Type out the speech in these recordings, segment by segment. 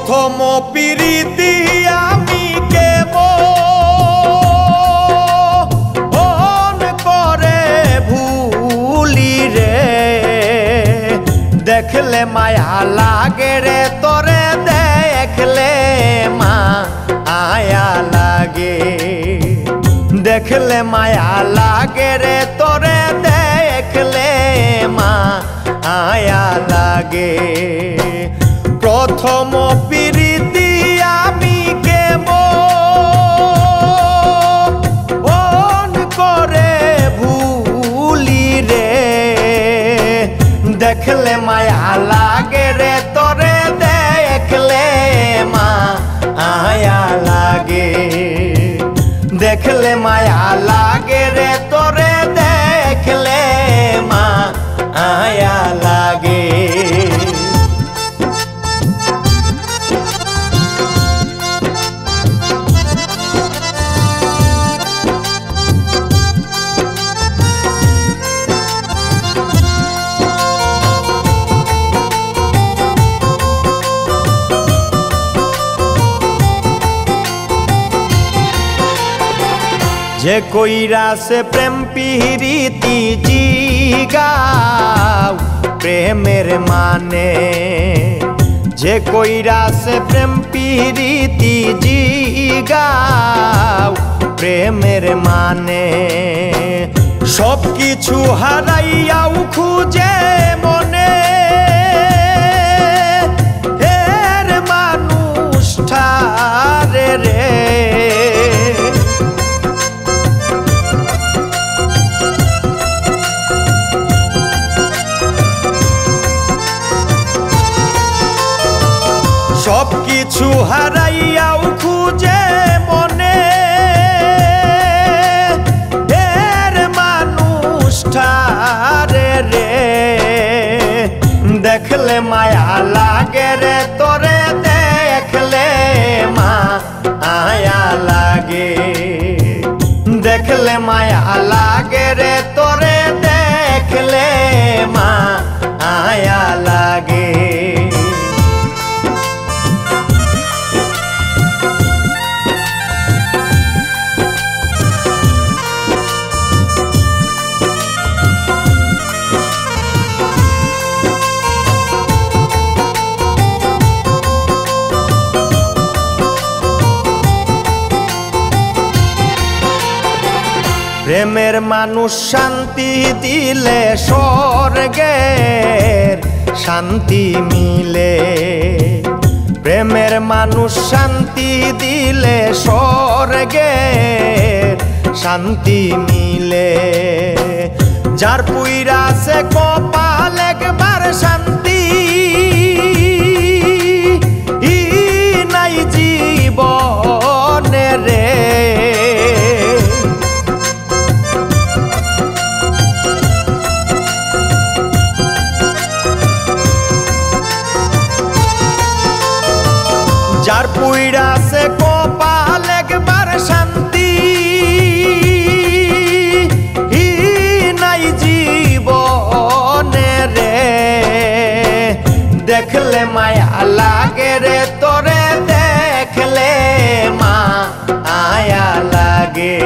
প্রথম প্রীতি আমি কেমন করে ভুলি রে, দেখলে মায়া লাগে রে তোরে, দেখলে মায়া লাগে, দেখলে মায়া লাগে রে তোরে, দেখলে মায়া লাগে। প্রথম প্রীতি আমি কেমন করে ভুলি রে, দেখলে মায়া লাগে রে তোরে, দেখলে মায়া লাগে, দেখলে মায়া লাগে রে তোরে, দেখলে মায়া লাগে। যে কইরা সে প্রেম পিরিতি জিগাও প্রেমের মানে, যে কইরা সে প্রেম পিরিতি জিগাও প্রেমের মানে, সব কিছু হারাইয়াও খুঁজে মনে এর মানুষটারে রে, সব কিছু হারাইয়াও খুঁজে মনে এর মানুষটারে রে, দেখলে মায়া লাগে রে তোরে, দেখলে মায়া লাগে, দেখলে মায়া লাগে রে তোরে, দেখলে মায়া লাগে। প্রেমের মানুষ শান্তি দিলে স্বর্গের শান্তি মিলে, প্রেমের মানুষ শান্তি দিলে স্বর্গের শান্তি মিলে, যার পুইরা সে কপাল একবার শান্তি নাই জীবনে রে, যার পুইরা সে কপাল একবার শান্তি নাই জীবনে রে, দেখলে মায়া লাগে রে তোরে, দেখলে মায়া লাগে,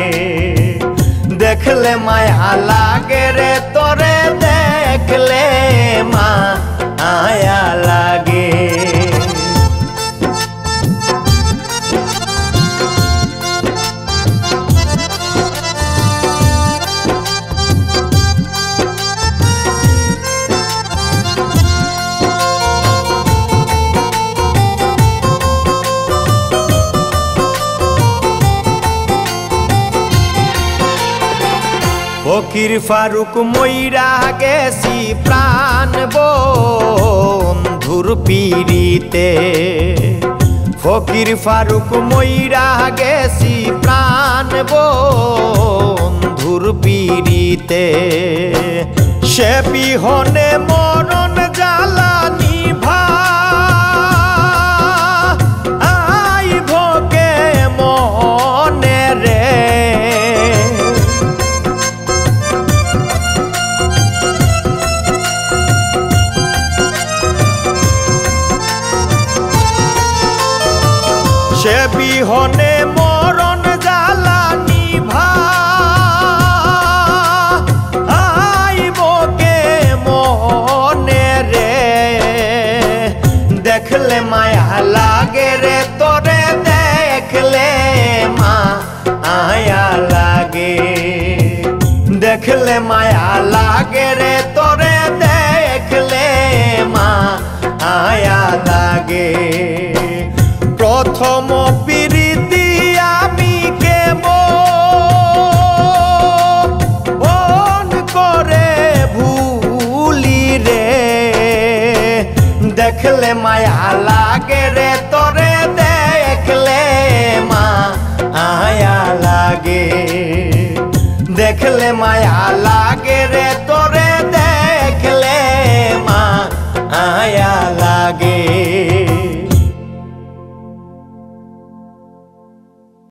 দেখলে মায়া লাগে রে তোরে, দেখলে মায়া লাগে। ফকির ফারুক মইরা গেছি প্রাণ বন্ধুর পিরিতে, ফকির ফারুক মইরা গেছি প্রাণ বন্ধুর পিরিতে, সে বিহনে মরণ জ্বালা নিভা আইব কে মনে রে, সে বিহনে মরণ জ্বালানি ভাইবকে মনে রে দেখলে মায়া লাগে রে তোরে দেখলে মায়া লাগে দেখলে মায়া লাগে রে তোরে দেখলে মায়া লাগে প্রথম প্রীতি আমি কেমন করে ভুলি রে দেখলে মায়া লাগে রে তোরে দেখলে মায়া লাগে দেখলে মায়া